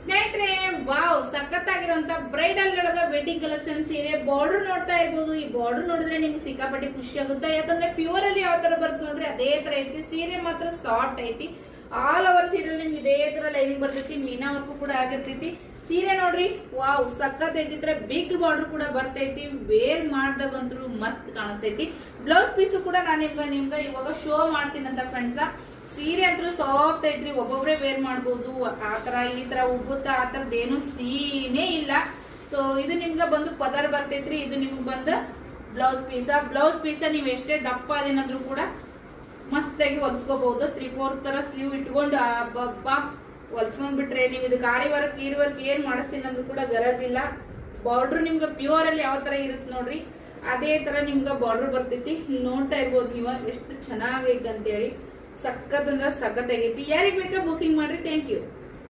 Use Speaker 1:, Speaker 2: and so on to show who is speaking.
Speaker 1: ಸ್ನೇಹಿತರೆ, wow ಸಖತ್ತಾಗಿರುವಂತ bridal ಒಳಗ wedding collection ಸೀರೆ ಬಾರ್ಡರ್ ನೋಡ್ತಾ ಇರ್ಬೋದು. ಈ ಬಾರ್ಡರ್ ನೋಡಿದ್ರೆ ನಿಮ್ಗೆ ಸಿಕ್ಕಾಪಟ್ಟೆ ಖುಷಿ ಆಗುತ್ತೆ. ಯಾಕಂದ್ರೆ ಪ್ಯೂರ್ ಅಲ್ಲಿ ಯಾವ ತರ ಬರುತ್ತೆ ನೋಡ್ರಿ ಅದೇ ತರ ಐತಿ. ಸೀರೆ ಮಾತ್ರ ಸಾಫ್ಟ್ ಐತಿ. ಆಲ್ ಓವರ್ ಸೀರೆ ನಿಮ್ಗೆ ಇದೇ ತರ ಲೈನಿಂಗ್ ಬರ್ತೈತಿ. ಮೀನಾ ವರ್ಕು ಕೂಡ ಆಗಿರ್ತೈತಿ. ಸೀರೆ ನೋಡ್ರಿ ವಾವ್ ಸಖತ್ ಐತಿದ್ರೆ ಬಿಗ್ ಬಾರ್ಡರ್ ಕೂಡ ಬರ್ತೈತಿ. ವೇರ್ ಮಾಡ್ದಾಗಂತೂ ಮಸ್ತ್ ಕಾಣಿಸ್ತೈತಿ. ಬ್ಲೌಸ್ ಪೀಸ್ ಕೂಡ ನಾನು ನಿಮ್ಗೆ ಇವಾಗ ಶೋ ಮಾಡ್ತೀನಂತ ಫ್ರೆಂಡ್ಸ್. ಸೀರೆ ಅಂತೂ ಸಾಫ್ಟ್ ಐತ್ರಿ. ಒಬ್ಬೊಬ್ರೆ ವೇರ್ ಮಾಡ್ಬೋದು. ಆತರ ಈ ತರ ಉಬ್ಬುತ್ತಾ ಆತರದ್ದೇನು ಸೀನೇ ಇಲ್ಲ. ಸೊ ಇದು ನಿಮ್ಗ ಬಂದು ಪದರ್ ಬರ್ತೈತ್ರಿ. ಇದು ನಿಮ್ಗೆ ಬಂದ ಬ್ಲೌಸ್ ಪೀಸ ನೀವ್ ಎಷ್ಟೇ ದಪ್ಪ ಅದೇನಾದ್ರೂ ಕೂಡ ಮಸ್ತಾಗಿ ಹೊಲ್ಸ್ಕೋಬಹುದು. 3/4 ತರ ಸ್ಲೀವ್ ಇಟ್ಕೊಂಡು ಹೊಲ್ಸ್ಕೊಂಡ್ ಬಿಟ್ರೆ ನೀವು ಇದು ಗಾರಿ ವರ್ಕ್ ಈ ವರ್ಕ್ ಏನ್ ಮಾಡಿಸ್ತೀನಿ ಅಂದ್ರೂ ಕೂಡ ಗರಜಿಲ್ಲ. ಬಾರ್ಡರ್ ನಿಮ್ಗ ಪ್ಯೂರ್ ಅಲ್ಲಿ ಯಾವ ತರ ಇರುತ್ತೆ ನೋಡ್ರಿ ಅದೇ ತರ ನಿಮ್ಗ ಬಾರ್ಡರ್ ಬರ್ತೈತಿ. ನೋಡ್ತಾ ಇರ್ಬೋದು ನೀವು ಎಷ್ಟು ಚೆನ್ನಾಗೈತೆ ಅಂತ ಹೇಳಿ. ಸಖತ್ ಅಂದ್ರೆ ಸಖತ್ ಆಗೈತಿ. ಯಾರಿಗ್ ಬೇಕಾ ಬುಕಿಂಗ್ ಮಾಡ್ರಿ. Thank you.